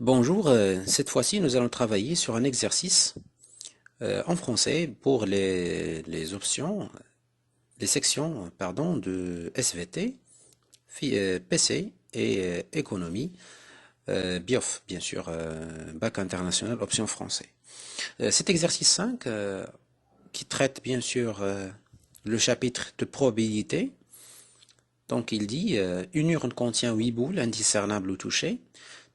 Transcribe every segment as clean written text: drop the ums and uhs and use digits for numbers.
Bonjour, cette fois-ci nous allons travailler sur un exercice en français pour les options, les sections pardon, de SVT, PC et économie, BIOF bien sûr, bac international option français. Cet exercice 5 qui traite bien sûr le chapitre de probabilité. Donc il dit une urne contient 8 boules indiscernables au toucher.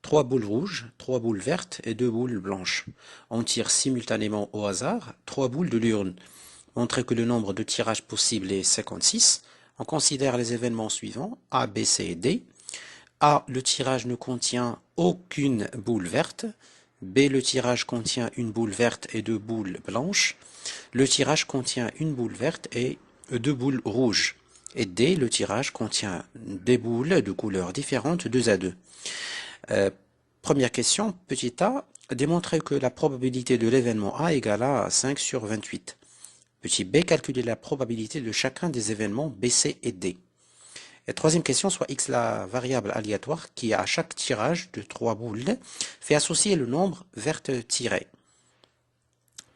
Trois boules rouges, trois boules vertes et deux boules blanches. On tire simultanément au hasard trois boules de l'urne. Montrer que le nombre de tirages possibles est 56. On considère les événements suivants, A, B, C et D. A, le tirage ne contient aucune boule verte. B, le tirage contient une boule verte et deux boules blanches. Le tirage contient une boule verte et deux boules rouges. Et D, le tirage contient des boules de couleurs différentes 2 à 2. Euh, Première question, petit a, démontrer que la probabilité de l'événement A égale à 5 sur 28. Petit b, calculer la probabilité de chacun des événements B, C et D. Et troisième question, soit x la variable aléatoire qui à chaque tirage de 3 boules fait associer le nombre verte tiré.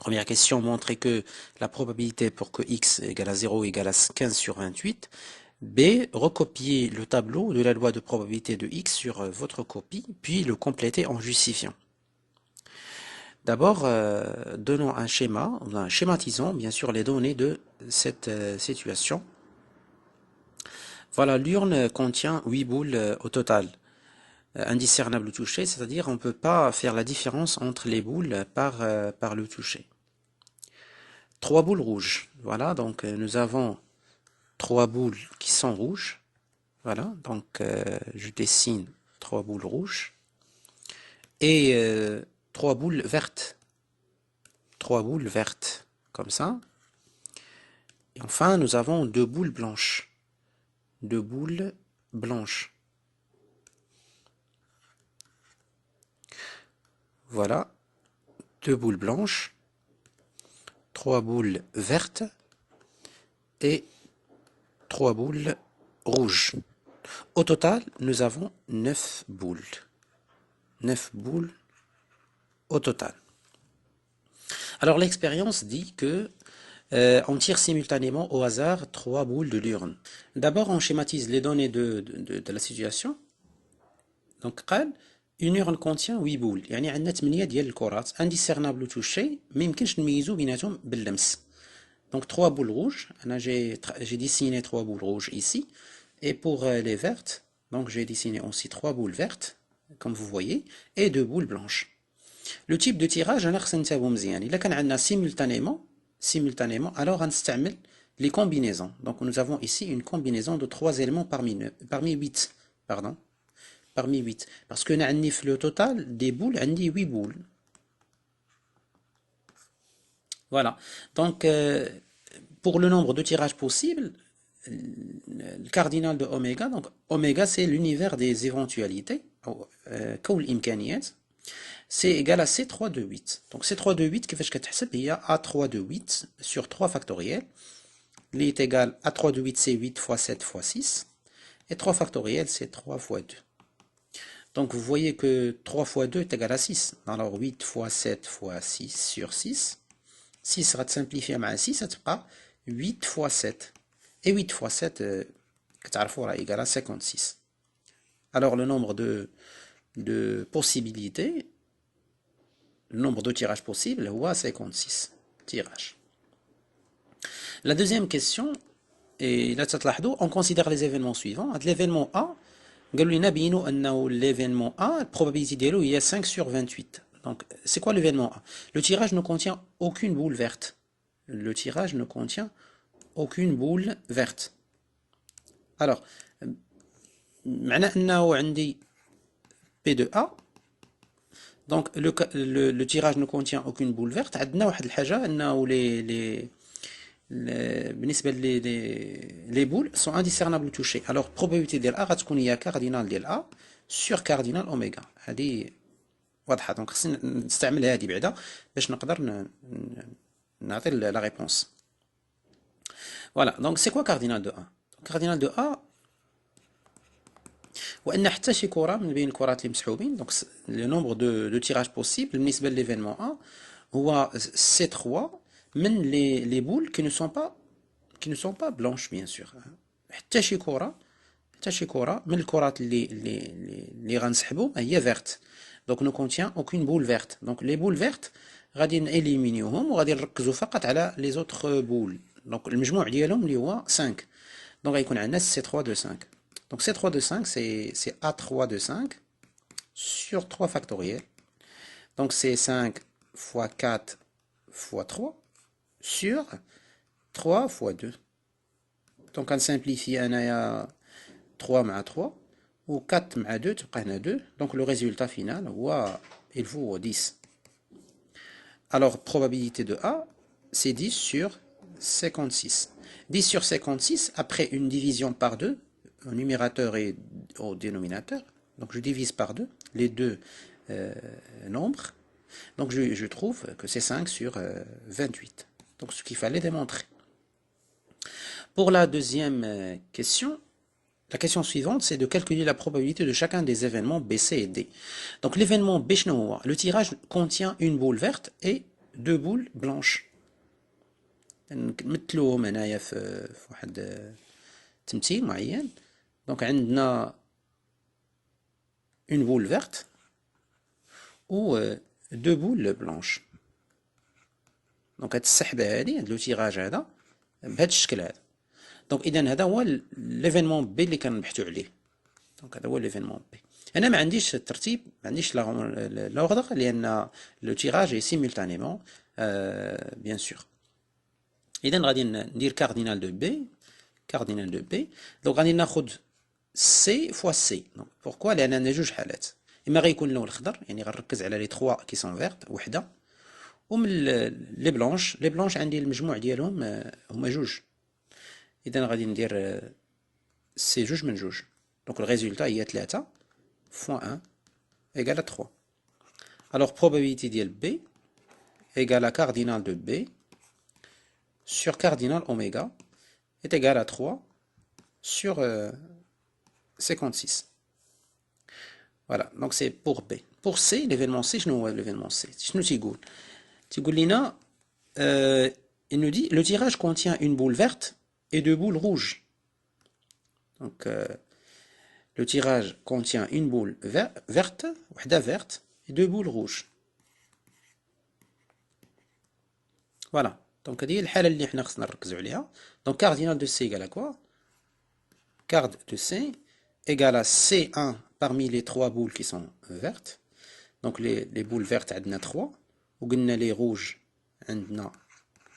Première question, montrer que la probabilité pour que x égale à 0 égale à 15 sur 28. B, recopier le tableau de la loi de probabilité de x sur votre copie, puis le compléter en justifiant. D'abord, donnons un schéma, schématisons bien sûr les données de cette situation. Voilà, l'urne contient 8 boules au total, indiscernables au toucher, c'est-à-dire on ne peut pas faire la différence entre les boules par le toucher. 3 boules rouges, voilà, donc nous avons 3 boules qui sont rouges. Voilà, donc je dessine 3 boules rouges et 3 boules vertes. 3 boules vertes, comme ça. Et enfin, nous avons 2 boules blanches. 2 boules blanches. Voilà, 2 boules blanches, 3 boules vertes et 3 boules rouges. Au total, nous avons 9 boules. 9 boules au total. Alors l'expérience dit que on tire simultanément au hasard 3 boules de l'urne. D'abord, on schématise les données de la situation. Donc, قال une urne contient 8 boules. يعني عندنا 8 ديال الكرات indiscernables au toucher, ما يمكنش نميزو بيناتهم باللمس. Donc 3 boules rouges. J'ai dessiné 3 boules rouges ici. Et pour les vertes, donc j'ai dessiné aussi 3 boules vertes, comme vous voyez, et 2 boules blanches. Le type de tirage, أنا خصني نتابعو مزيان. إلا كان عندنا simultanément, alors غنستعمل les combinaisons. Donc nous avons ici une combinaison de 3 éléments parmi 8. Pardon. Parmi 8. Parce que le total des boules, on 8 boules. Voilà. Donc, pour le nombre de tirages possibles, le cardinal de oméga, donc oméga c'est l'univers des éventualités, c'est égal à C3 de 8. Donc C3 de 8, il y a A3 de 8 sur 3 factoriels. Il est égal à 3 de 8, c'est 8 fois 7 fois 6. Et 3 factoriels, c'est 3 fois 2. Donc vous voyez que 3 fois 2 est égal à 6. Alors 8 fois 7 fois 6 sur 6. 6 sera simplifié à 6, ça sera 8 fois 7. Et 8 fois 7, est égal à 56. Alors le nombre de possibilités, le nombre de tirages possibles, c'est 56 tirages. La deuxième question, et là, on considère les événements suivants. L'événement A, l'événement A, la probabilité d'eau, il y a 5 sur 28. Donc, c'est quoi l'événement A? Le tirage ne contient aucune boule verte. Le tirage ne contient aucune boule verte. Alors, معنى أنه عندي P de A. Donc, le tirage ne contient aucune boule verte. عندنا واحد الحاجة أنه بالنسبة les boules sont indiscernables au toucher. Alors, probabilité ديال A غتكون هي cardinal ديال A sur cardinal oméga. هذه واضحة. Donc, خصني نستعمل هذه بعدا باش نقدر نعطي la réponse. Voilà. Donc, c'est quoi cardinal de A? Cardinal de A, وان حتى شي كره من بين الكرات اللي مسحوبين دونك لو نومبر دو تيراج بوسيبل بالنسبه لليفينمون ا هو سي 3 من لي بول qui ne sont pas blanches bien sûr. حتى شي كره من الكرات اللي غنسحبوا هي verte. Donc ne contient aucune boule verte. Donc les boules vertes غادي نإليمينيوهم وغادي نركزوا فقط على les autres boules. Donc المجموع ديالهم اللي هو 5. Donc غيكون عندنا C3 de 5. Donc C3 de 5 c'est A3 de 5 sur 3 factoriel. Donc c'est 5 fois 4 fois 3 sur 3 fois 2. Donc on simplifie انايا 3 مع 3 و 4 مع 2 تبقى هنا 2. Donc le résultat final هو il faut 10. Alors probabilité de A c'est 10 sur 56. 10 sur 56 après une division par 2 au numérateur et au dénominateur. Donc je divise par 2 les deux nombres. Donc je trouve que c'est 5 sur 28. Donc ce qu'il fallait démontrer. Pour la deuxième question, la question suivante, c'est de calculer la probabilité de chacun des événements B, C et D. Donc l'événement B, le tirage contient une boule verte et deux boules blanches. نمثلوهم هنايا في واحد تمثيل معين. Donc عندنا une boule verte ou deux boules blanches. Donc هاد السحبة هادي هاد لو تيراج هذا بهاد الشكل هذا. دونك اذا هذا هو ليفينمون بي اللي كنبحثوا عليه. دونك هذا هو ليفينمون بي. انا ما عنديش الترتيب، ما عنديش لوردر لان لو تيراج اي سيمولتانيمون بيان سور. اذا غادي ندير كاردينال دو بي. دونك غادي ناخذ سي فوا سي. دونك بوركوا لان عندنا جوج حالات، اما غيكون اللون الخضر يعني غنركز على لي 3 كي سون فيرت وحده، ومن لي بلونش عندي المجموع ديالهم هما جوج. إذا غادي ندير سي جوج من جوج. دونك الريزولتا هي 3 فوا 1 إيكال 3. ألوغ probabilité ديال بي إيكال كاردينال دو بي sur cardinal oméga est égal à 3 sur 56. Voilà, donc c'est pour B. Pour C, l'événement C, شنو هو l'événement C؟ شنو تيقول لنا il nous dit le tirage contient une boule verte et deux boules rouges. Donc le tirage contient une boule verte et deux boules rouges. Voilà. Donc هذه هي الحالة اللي حنا خصنا نركزوا عليها. Donc cardinal de C égale à quoi? Card de C égale à C1 parmi les trois boules qui sont vertes. Donc les boules vertes عندنا 3 وقلنا les rouges عندنا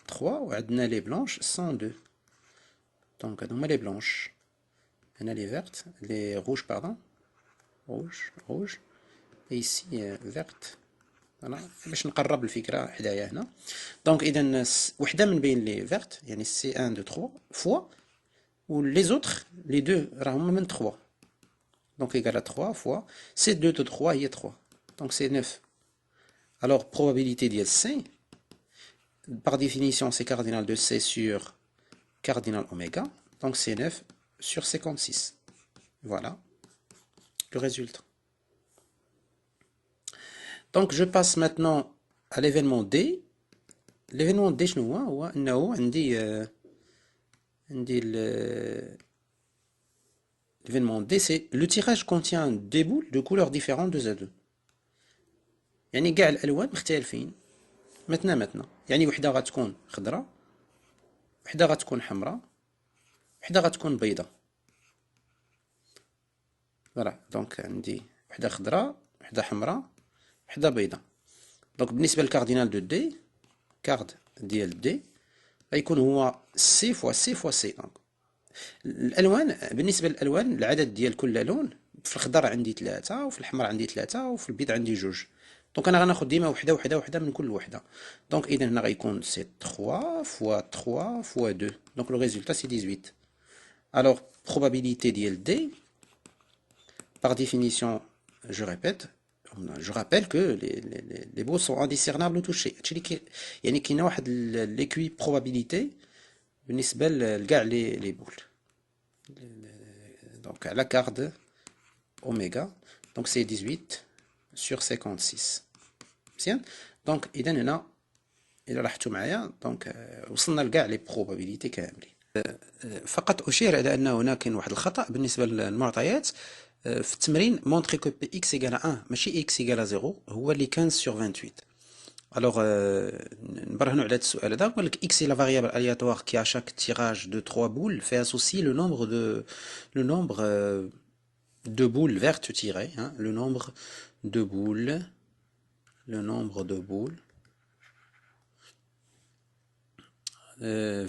3 وعندنا les blanches 102. Donc هما les blanches. هنا les vertes, les rouges pardon. Rouge. Et ici verte. Voilà. باش نقرب الفكرة حدايا هنا. Donc إذا وحدة من بين les vertes يعني C1 de 3 fois ou les autres les deux راهم من 3. Donc égal à 3 fois C2 de 3 هي 3. Donc c'est 9. Alors probabilité ديال C par définition c'est cardinal de C sur cardinal oméga. Donc c'est 9 sur 56. Voilà le résultat. Donc je passe maintenant à l'événement D. L'événement D شنو هو انه عندي l'événement D c'est le tirage contient des boules de couleurs différentes de Z2. يعني كاع الالوان مختلفين. مثلا يعني وحده غتكون خضراء، وحده غتكون حمراء، وحده غتكون بيضاء. فوالا دونك عندي وحده خضراء، وحده حمراء، وحده بيضاء. دونك بالنسبه للكاردينال دو دي، كارد ديال دي غيكون هو سي فوا سي فوا سي. دونك الالوان بالنسبه للالوان العدد ديال كل لون، في الخضر عندي 3، وفي الحمر عندي 3، وفي البيض عندي 2. دونك انا غناخذ ديما وحده من كل وحده. دونك اذا هنا غيكون سي 3 فوا 3 فوا 2. دونك لو ريزولتا سي 18. الوغ probabilité ديال دي par définition je répète je rappelle que les boules sont indiscernables au toucher. يعني كاينه واحد ليكوي probabilité بالنسبه لكاع لي بول. دونك على كارد oméga. Donc c'est 18 sur 56. مزيان. دونك اذا هنا الى لاحظتوا معايا دونك وصلنا لكاع لي بروبابيليتي كاملين. فقط اشير الى ان هنا كاين واحد الخطا بالنسبه للمعطيات في التمرين. مونطري كو بي اكس ايكال 1 ماشي اكس ايكال 0 هو اللي 15 sur 28. الوغ نبرهنوا على هذا السؤال هذا. قال لك اكس هي لا فاريابل الياتوار كي ا شاك تيراج دو 3 بول في اسوسي لو نومبر de boules vertes tirées, hein, le nombre de boules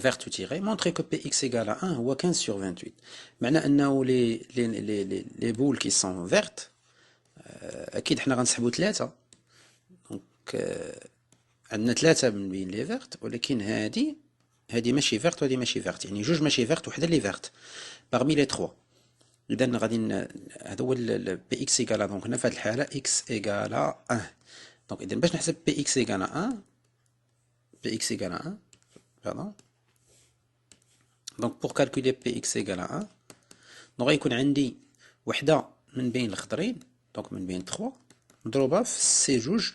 vertes tirées, montrer que Px égale à 1 ou 15 sur 28. Maintenant, les boules qui sont vertes, أكيد حنا غنسحبو 3. دونك عندنا 3 من بين لي فيرت، ولكن هادي ماشي فيرت وهادي ماشي فيرت، يعني جوج ماشي فيرت وحدة اللي فيرت parmi les 3. إذا غادي هذا هو بي اكس ايكالا. دونك هنا في هذه الحالة اكس ايكالا 1. دونك إذا باش نحسب بي اكس ايكالا 1 pardon. دونك بور كالكولي بي اكس ايكالا 1 دونك غيكون عندي وحدة من بين الخضرين دونك من بين 3 مضروبة في سي جوج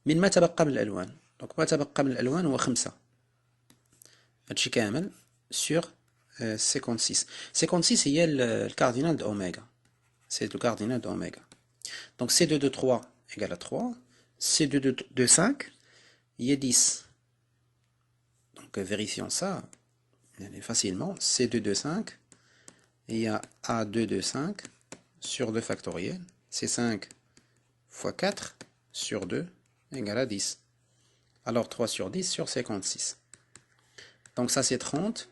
من ما تبقى من الألوان. دونك ما تبقى من الألوان هو 5. هادشي كامل سور 56. 56 هي الكاردينال دو اوميغا. C'est le cardinal d'oméga. Donc C2 de 3 égale à 3. C2 de 5, il y a 10. Donc vérifions ça facilement. C2 de 5, il y a A2 de 5 sur 2 factoriel. C'est 5 fois 4 sur 2 égale à 10. Alors 3 sur 10 sur 56. Donc ça c'est 30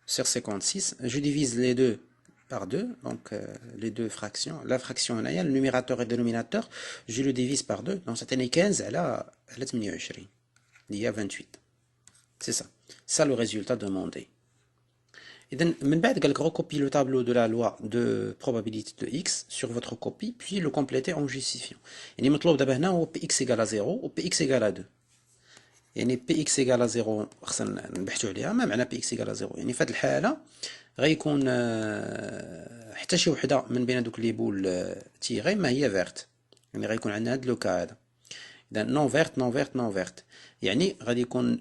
sur 56. Je divise les deux par 2, donc les deux fractions, la fraction هنايا le numérateur et le dénominateur, je le divise par 2, donc ça تاني 15 على 28 il y a 28. C'est ça le résultat demandé. إذن من بعد قال لك recopie le tableau de la loi de probabilité de x sur votre copie puis le compléter en justifiant. يعني مطلوب دابا هنا هو px égale à 0 و px égale à 2. يعني px égale à 0 خصنا نبحثوا عليها. ما معنى px égale à 0؟ يعني في هذه الحالة غيكون حتى شي وحده من بين هذوك لي بول تيغي ما هي فيرت، يعني غيكون عندنا هاد لوكا هذا. اذا نون فيرت نون فيرت نون فيرت، يعني غادي يكون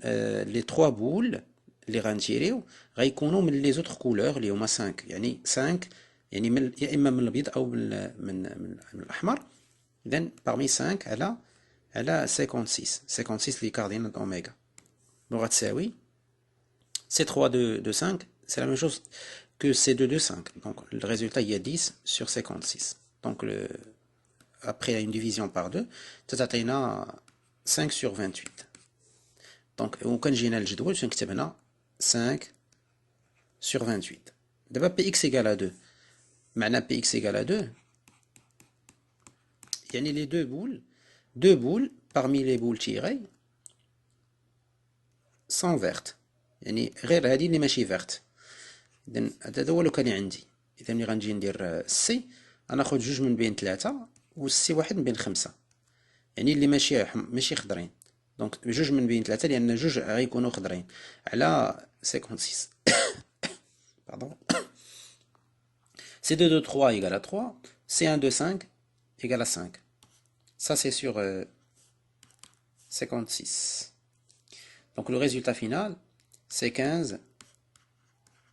لي 3 بول اللي غنتيريو غيكونوا من لي زوتر كولور اللي هما 5. يعني 5 يعني من يا اما من الابيض او من الاحمر. اذا باغمي 5 على 56 لي كاردينال اوميغا دونك غتساوي سي 3 de 5. C'est la même chose que C2 de 5. Donc le résultat, il y a 10 sur 56. Donc après une division par 2, ça atteint 5 sur 28. Donc وكان جينا الجدول تنكتب هنا 5 sur 28. D'abord Px égale à 2. معنى Px égale à 2 يعني les deux boules parmi les boules tirées sont vertes. يعني غير هذه اللي ماشي فيرت. إذن هذا هو لو كان عندي. إذا ملي غنجي ندير السي غناخد جوج من بين 3 والسي واحد من بين 5. يعني اللي ماشي خضرين. دونك جوج من بين 3 لأن جوج غيكونوا خضرين على 56. Pardon. C2 de 3 égale à 3. C1 de 5 égale à 5. Ça c'est sur 56. Donc le résultat final c'est 15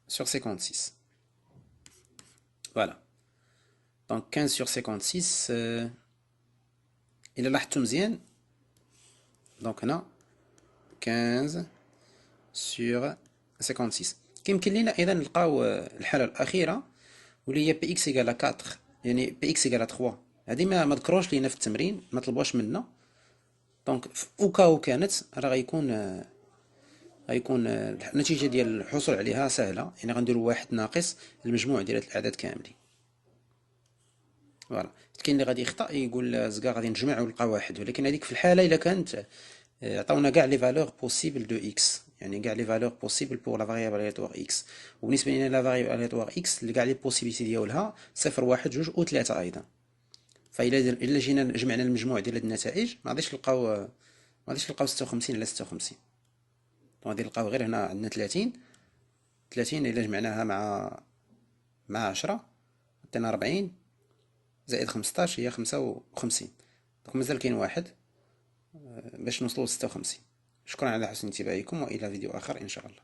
sur 56. Voilà. Donc 15 sur 56. إلا لاحظتوا مزيان دونك هنا 15 sur 56. كيمكن لينا ايضا نلقاو الحالة الأخيرة واللي هي بي اكس ايكال 4 يعني بي اكس ايكال 3. هذه ما ذكروش لينا في التمرين، ما طلبوش منا. دونك اوكاو كانت راه غيكون النتيجة ديال الحصول عليها سهلة. يعني غنديرو واحد ناقص المجموع ديال الأعداد كاملين. فوالا. كاين اللي غادي يخطأ يقول زكا غادي نجمع ونلقى واحد، ولكن هذيك في الحالة إلا كانت عطاونا كاع لي فالور بوسيبل دو اكس، يعني كاع لي فالور بوسيبل بور لا فاريابل الياتوار اكس. وبالنسبة لنا لا فاريابل الياتوار اكس كاع لي بوسيبيليتي ديالها 0 1 2 و 3 أيضا. فإلا جينا جمعنا المجموع ديال هاد النتائج ما غاديش نلقاو 56 على 56. غادي نلقاو غير هنا عندنا 30 إلا جمعناها مع 10 عطينا 40 زائد 15 هي 55. دونك مازال كاين واحد باش نوصلوا ل 56. شكرا على حسن انتباهكم، وإلى فيديو آخر إن شاء الله.